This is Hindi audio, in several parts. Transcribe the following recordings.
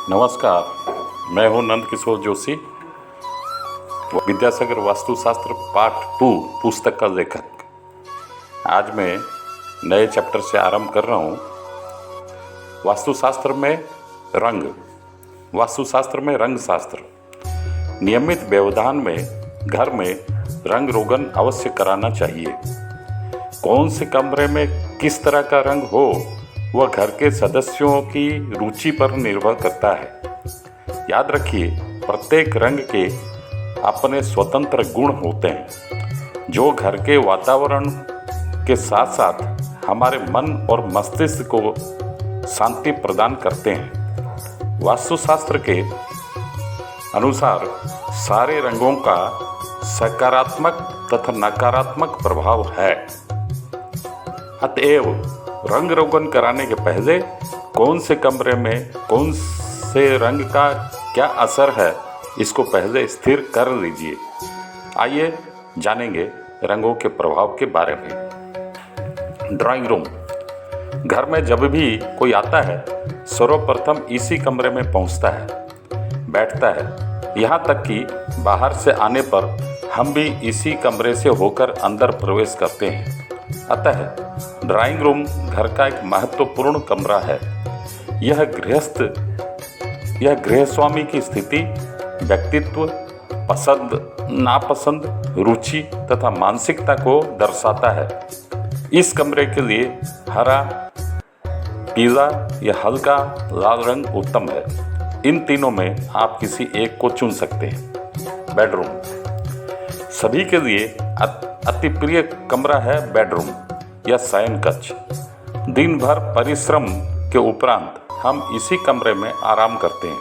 नमस्कार, मैं हूं नंद किशोर जोशी, विद्यासागर वास्तुशास्त्र पाठ 2 पुस्तक का लेखक। आज मैं नए चैप्टर से आरंभ कर रहा हूं। वास्तुशास्त्र में रंग, वास्तुशास्त्र में रंग शास्त्र। नियमित व्यवधान में घर में रंग रोगन अवश्य कराना चाहिए। कौन से कमरे में किस तरह का रंग हो वह घर के सदस्यों की रुचि पर निर्भर करता है। याद रखिए, प्रत्येक रंग के अपने स्वतंत्र गुण होते हैं जो घर के वातावरण के साथ साथ हमारे मन और मस्तिष्क को शांति प्रदान करते हैं। वास्तुशास्त्र के अनुसार सारे रंगों का सकारात्मक तथा नकारात्मक प्रभाव है। अतएव रंग रोगन कराने के पहले कौन से कमरे में कौन से रंग का क्या असर है, इसको पहले स्थिर कर लीजिए। आइए जानेंगे रंगों के प्रभाव के बारे में। Drawing room. घर में जब भी कोई आता है सर्वप्रथम इसी कमरे में पहुंचता है, बैठता है। यहाँ तक कि बाहर से आने पर हम भी इसी कमरे से होकर अंदर प्रवेश करते हैं। अतः ड्राइंग रूम घर का एक महत्वपूर्ण कमरा है। यह गृहस्वामी की स्थिति, व्यक्तित्व, पसंद नापसंद, रुचि तथा मानसिकता को दर्शाता है। इस कमरे के लिए हरा, पीला या हल्का लाल रंग उत्तम है। इन तीनों में आप किसी एक को चुन सकते हैं। बेडरूम। सभी के लिए अति प्रिय कमरा है बेडरूम या शयन कक्ष। दिन भर परिश्रम के उपरांत हम इसी कमरे में आराम करते हैं।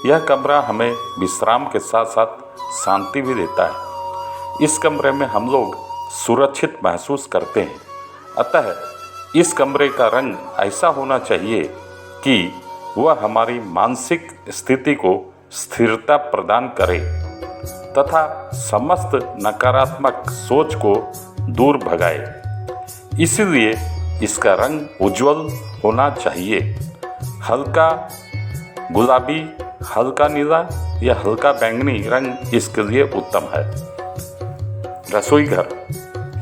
यह कमरा हमें विश्राम के साथ साथ शांति भी देता है। इस कमरे में हम लोग सुरक्षित महसूस करते हैं। अतः इस कमरे का रंग ऐसा होना चाहिए कि वह हमारी मानसिक स्थिति को स्थिरता प्रदान करे तथा समस्त नकारात्मक सोच को दूर भगाए। इसलिए इसका रंग उज्ज्वल होना चाहिए। हल्का गुलाबी, हल्का नीला या हल्का बैंगनी रंग इसके लिए उत्तम है। रसोई घर।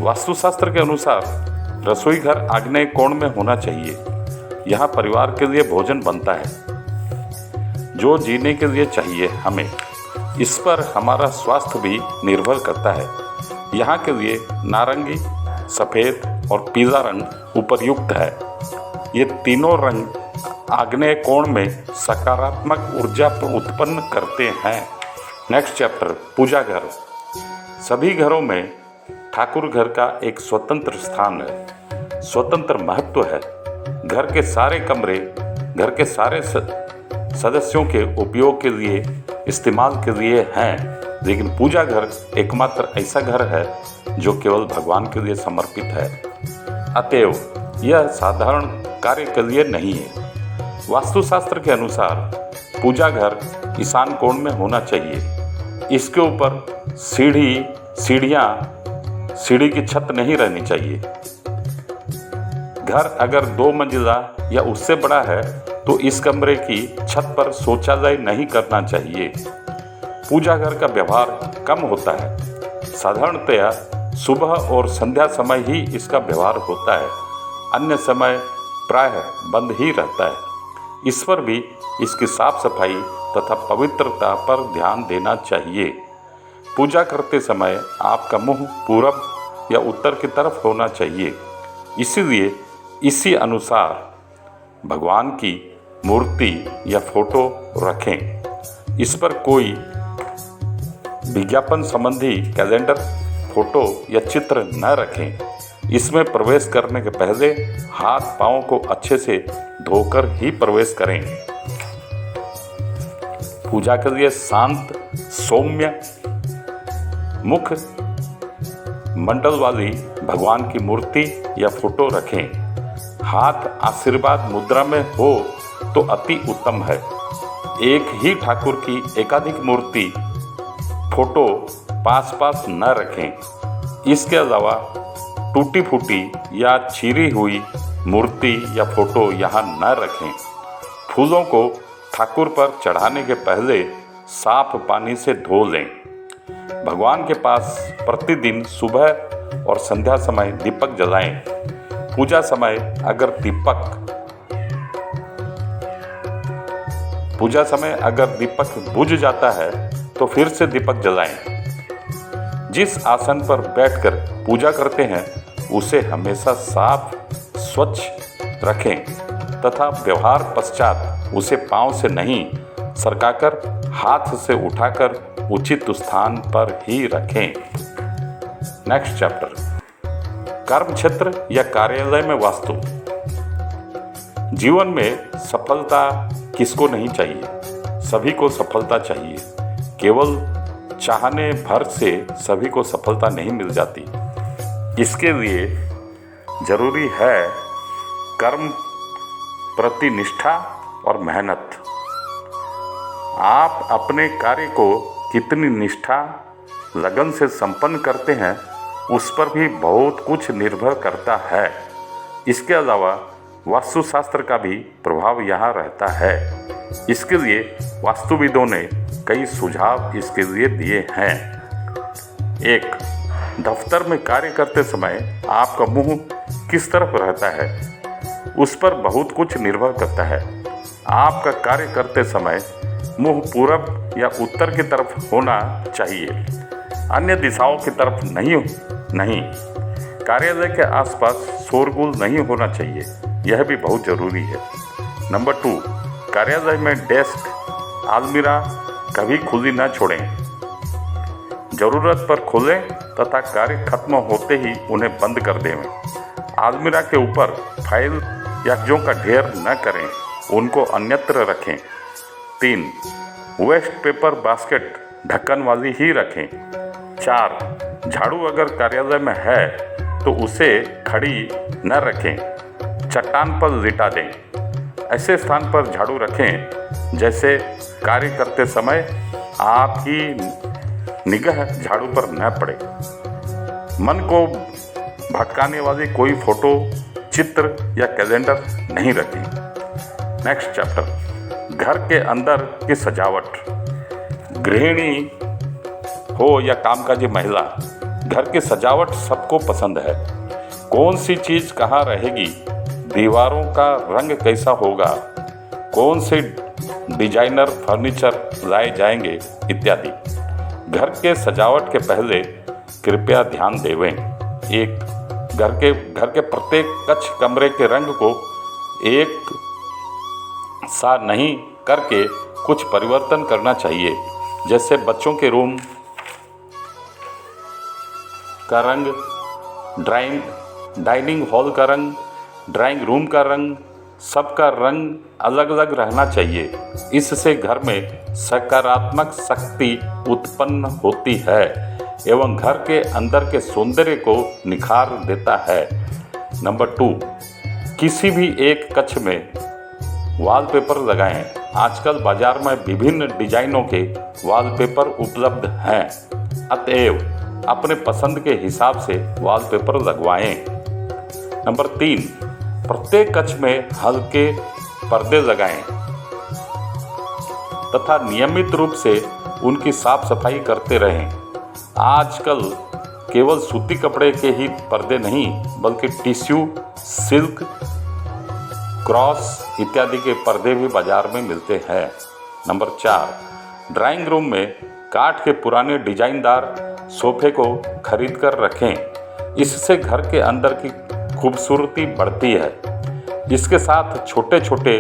वास्तुशास्त्र के अनुसार रसोई घर आग्नेय कोण में होना चाहिए। यहाँ परिवार के लिए भोजन बनता है जो जीने के लिए चाहिए हमें। इस पर हमारा स्वास्थ्य भी निर्भर करता है। यहाँ के लिए नारंगी, सफ़ेद और पीला रंग उपयुक्त है। ये तीनों रंग आग्नेय कोण में सकारात्मक ऊर्जा उत्पन्न करते हैं। नेक्स्ट चैप्टर, पूजा घर। सभी घरों में ठाकुर घर का एक स्वतंत्र स्थान है, स्वतंत्र महत्व है। घर के सारे कमरे घर के सारे सदस्यों के उपयोग के लिए, इस्तेमाल के लिए हैं, लेकिन पूजा घर एकमात्र ऐसा घर है जो केवल भगवान के लिए समर्पित है। अतएव यह साधारण कार्य के लिए नहीं है। वास्तुशास्त्र के अनुसार पूजा घर ईशान कोण में होना चाहिए। इसके ऊपर सीढ़ी की छत नहीं रहनी चाहिए। घर अगर 2 मंजिला या उससे बड़ा है तो इस कमरे की छत पर शौचालय नहीं करना चाहिए। पूजा घर का व्यवहार कम होता है। साधारणतया सुबह और संध्या समय ही इसका व्यवहार होता है। अन्य समय प्रायः बंद ही रहता है। इस पर भी इसकी साफ सफाई तथा पवित्रता पर ध्यान देना चाहिए। पूजा करते समय आपका मुंह पूरब या उत्तर की तरफ होना चाहिए। इसीलिए इसी अनुसार भगवान की मूर्ति या फोटो रखें। इस पर कोई विज्ञापन संबंधी कैलेंडर, फोटो या चित्र न रखें। इसमें प्रवेश करने के पहले हाथ पांव को अच्छे से धोकर ही प्रवेश करें। पूजा के लिए शांत, सौम्य मुख मंडल वाली भगवान की मूर्ति या फोटो रखें। हाथ आशीर्वाद मुद्रा में हो तो अति उत्तम है। एक ही ठाकुर की एकाधिक मूर्ति, फोटो पास न रखें। इसके अलावा टूटी फूटी या चीरी हुई मूर्ति या फोटो यहाँ न रखें। फूलों को ठाकुर पर चढ़ाने के पहले साफ पानी से धो लें। भगवान के पास प्रतिदिन सुबह और संध्या समय दीपक जलाएं। पूजा समय अगर दीपक बुझ जाता है तो फिर से दीपक जलाएं। जिस आसन पर बैठकर पूजा करते हैं उसे हमेशा साफ स्वच्छ रखें तथा व्यवहार पश्चात उसे पांव से नहीं सरकाकर हाथ से उठाकर उचित स्थान पर ही रखें। नेक्स्ट चैप्टर, कर्म क्षेत्र या कार्यालय में वास्तु। जीवन में सफलता किसको नहीं चाहिए? सभी को सफलता चाहिए। केवल चाहने भर से सभी को सफलता नहीं मिल जाती। इसके लिए जरूरी है कर्म प्रति निष्ठा और मेहनत। आप अपने कार्य को कितनी निष्ठा लगन से संपन्न करते हैं उस पर भी बहुत कुछ निर्भर करता है। इसके अलावा वास्तुशास्त्र का भी प्रभाव यहाँ रहता है। इसके लिए वास्तुविदों ने कई सुझाव इसके लिए दिए हैं। 1. दफ्तर में कार्य करते समय आपका मुंह किस तरफ रहता है उस पर बहुत कुछ निर्भर करता है। आपका कार्य करते समय मुंह पूरब या उत्तर की तरफ होना चाहिए, अन्य दिशाओं की तरफ नहीं। कार्यालय के आसपास शोरगुल नहीं होना चाहिए, यह भी बहुत जरूरी है। नंबर 2, कार्यालय में डेस्क, अलमीरा कभी खुली न छोड़ें। जरूरत पर खोलें तथा कार्य खत्म होते ही उन्हें बंद कर दें। अलमीरा के ऊपर फाइल या कागजों का ढेर न करें, उनको अन्यत्र रखें। 3, वेस्ट पेपर बास्केट ढक्कन वाली ही रखें। 4, झाड़ू अगर कार्यालय में है तो उसे खड़ी न रखें, चट्टान पर लिटा दें। ऐसे स्थान पर झाड़ू रखें जैसे कार्य करते समय आपकी निगाह झाड़ू पर न पड़े। मन को भटकाने वाली कोई फोटो, चित्र या कैलेंडर नहीं रखें। नेक्स्ट चैप्टर, घर के अंदर की सजावट। गृहिणी हो या कामकाजी महिला, घर की सजावट सबको पसंद है। कौन सी चीज़ कहाँ रहेगी, दीवारों का रंग कैसा होगा, कौन से डिजाइनर फर्नीचर लाए जाएंगे इत्यादि। घर के सजावट के पहले कृपया ध्यान देवें। घर के प्रत्येक कच्छ कमरे के रंग को एक सा नहीं करके कुछ परिवर्तन करना चाहिए। जैसे बच्चों के रूम का रंग, डाइनिंग हॉल का रंग, ड्राइंग रूम का रंग, सबका रंग अलग अलग रहना चाहिए। इससे घर में सकारात्मक शक्ति उत्पन्न होती है एवं घर के अंदर के सौंदर्य को निखार देता है। नंबर 2, किसी भी एक कक्ष में वॉलपेपर लगाएं। आजकल बाजार में विभिन्न डिजाइनों के वॉलपेपर उपलब्ध हैं, अतएव अपने पसंद के हिसाब से वॉलपेपर लगवाएं। नंबर 3, प्रत्येक कक्ष में हल्के पर्दे लगाएं तथा नियमित रूप से उनकी साफ सफाई करते रहें। आजकल केवल सूती कपड़े के ही पर्दे नहीं बल्कि टिश्यू, सिल्क, क्रॉस इत्यादि के पर्दे भी बाजार में मिलते हैं। नंबर 4, ड्राइंग रूम में काठ के पुराने डिजाइनदार सोफे को खरीद कर रखें। इससे घर के अंदर की खूबसूरती बढ़ती है। इसके साथ छोटे छोटे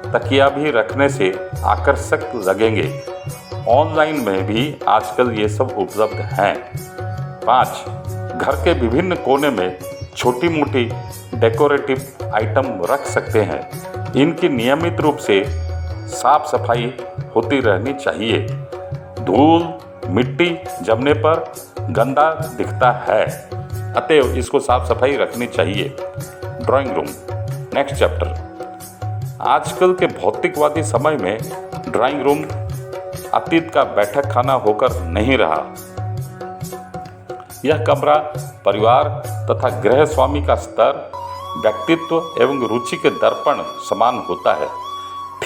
तकिया भी रखने से आकर्षक लगेंगे। ऑनलाइन में भी आजकल ये सब उपलब्ध हैं। 5, घर के विभिन्न कोने में छोटी मोटी डेकोरेटिव आइटम रख सकते हैं। इनकी नियमित रूप से साफ सफाई होती रहनी चाहिए। धूल मिट्टी जमने पर गंदा दिखता है, अतएव इसको साफ सफाई रखनी चाहिए। Drawing room. नेक्स्ट चैप्टर, आजकल के भौतिकवादी समय में ड्राइंग रूम अतीत का बैठक खाना होकर नहीं रहा। यह कमरा परिवार तथा गृह स्वामी का स्तर, व्यक्तित्व एवं रुचि के दर्पण समान होता है।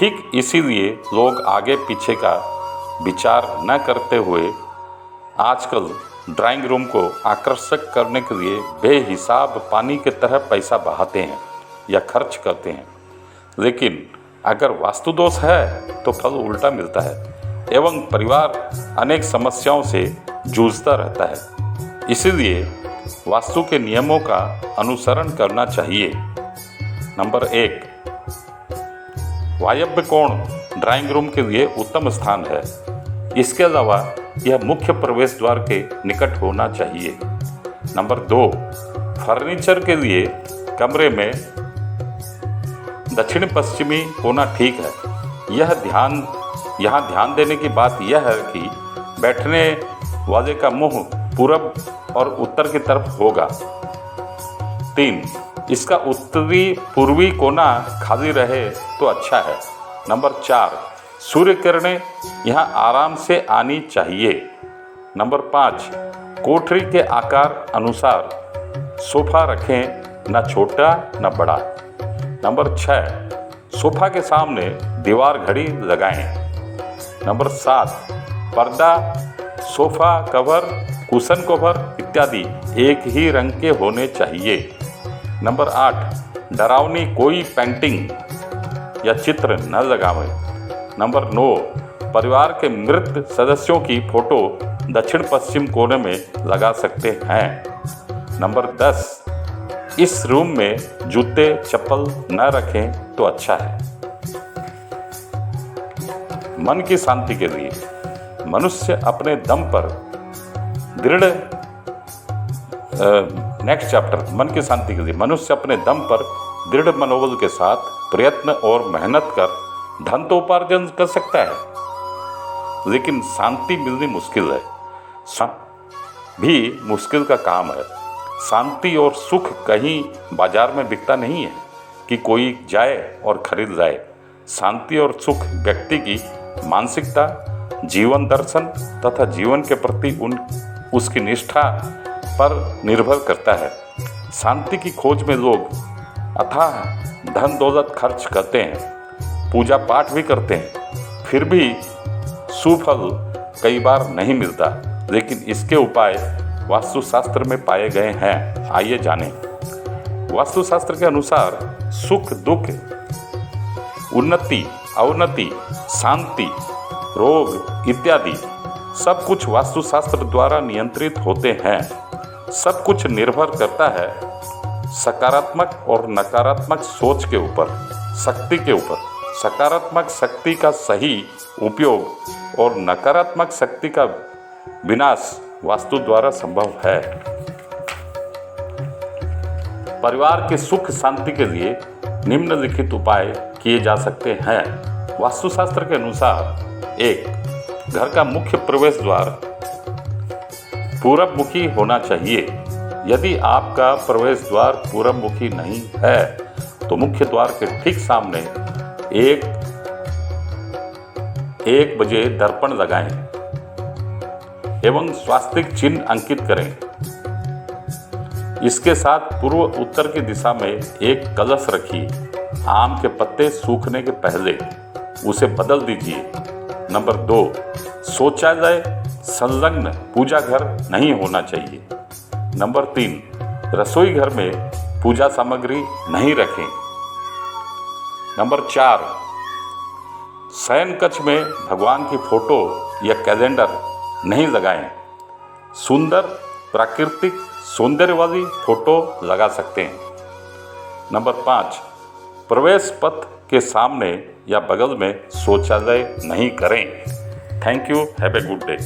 ठीक इसीलिए लोग आगे पीछे का विचार न करते हुए आजकल ड्राइंग रूम को आकर्षक करने के लिए बेहिसाब पानी की तरह पैसा बहाते हैं या खर्च करते हैं। लेकिन अगर वास्तु दोष है तो फल उल्टा मिलता है एवं परिवार अनेक समस्याओं से जूझता रहता है। इसीलिए वास्तु के नियमों का अनुसरण करना चाहिए। नंबर 1, वायव्य कोण ड्राइंग रूम के लिए उत्तम स्थान है। इसके अलावा यह मुख्य प्रवेश द्वार के निकट होना चाहिए। नंबर 2, फर्नीचर के लिए कमरे में दक्षिण पश्चिमी कोना ठीक है। यहाँ ध्यान देने की बात यह है कि बैठने वाले का मुंह पूरब और उत्तर की तरफ होगा। 3, इसका उत्तरी पूर्वी कोना खाली रहे तो अच्छा है। नंबर 4, सूर्य किरणें यहाँ आराम से आनी चाहिए। नंबर 5, कोठरी के आकार अनुसार सोफा रखें, न छोटा न बड़ा। नंबर 6, सोफा के सामने दीवार घड़ी लगाएं। नंबर 7, पर्दा, सोफा कवर, कुशन कवर इत्यादि एक ही रंग के होने चाहिए। नंबर 8, डरावनी कोई पेंटिंग या चित्र न लगावें। नंबर 9, परिवार के मृत सदस्यों की फोटो दक्षिण पश्चिम कोने में लगा सकते हैं। नंबर 10, इस रूम में जूते चप्पल न रखें तो अच्छा है। मन की शांति के लिए मनुष्य अपने दम पर दृढ़ नेक्स्ट चैप्टर, मन की शांति के लिए मनुष्य अपने दम पर दृढ़ मनोबल के साथ प्रयत्न और मेहनत कर धन तो उपार्जन कर सकता है, लेकिन शांति मिलनी मुश्किल है। भी मुश्किल का काम है। शांति और सुख कहीं बाजार में बिकता नहीं है कि कोई जाए और खरीद लाए। शांति और सुख व्यक्ति की मानसिकता, जीवन दर्शन तथा जीवन के प्रति उसकी निष्ठा पर निर्भर करता है। शांति की खोज में लोग अथाह धन दौलत खर्च करते हैं, पूजा पाठ भी करते हैं, फिर भी सुफल कई बार नहीं मिलता। लेकिन इसके उपाय वास्तुशास्त्र में पाए गए हैं। आइए जानें। वास्तुशास्त्र के अनुसार सुख दुख, उन्नति अवनति, शांति, रोग इत्यादि सब कुछ वास्तुशास्त्र द्वारा नियंत्रित होते हैं। सब कुछ निर्भर करता है सकारात्मक और नकारात्मक सोच के ऊपर, शक्ति के ऊपर। सकारात्मक शक्ति का सही उपयोग और नकारात्मक शक्ति का विनाश वास्तु द्वारा संभव है। परिवार के सुख शांति के लिए निम्नलिखित उपाय किए जा सकते हैं। वास्तुशास्त्र के अनुसार 1, घर का मुख्य प्रवेश द्वार पूरब मुखी होना चाहिए। यदि आपका प्रवेश द्वार पूरब मुखी नहीं है तो मुख्य द्वार के ठीक सामने एक बजे दर्पण लगाएं एवं स्वास्तिक चिन्ह अंकित करें। इसके साथ पूर्व उत्तर की दिशा में एक कलश रखिए। आम के पत्ते सूखने के पहले उसे बदल दीजिए। नंबर 2, शौचालय संलग्न पूजा घर नहीं होना चाहिए। नंबर 3, रसोई घर में पूजा सामग्री नहीं रखें। नंबर 4, शयन कक्ष में भगवान की फोटो या कैलेंडर नहीं लगाएं। सुंदर प्राकृतिक सौंदर्य वाली फोटो लगा सकते हैं। नंबर 5, प्रवेश पथ के सामने या बगल में शौचालय नहीं करें। Thank you, have a good day.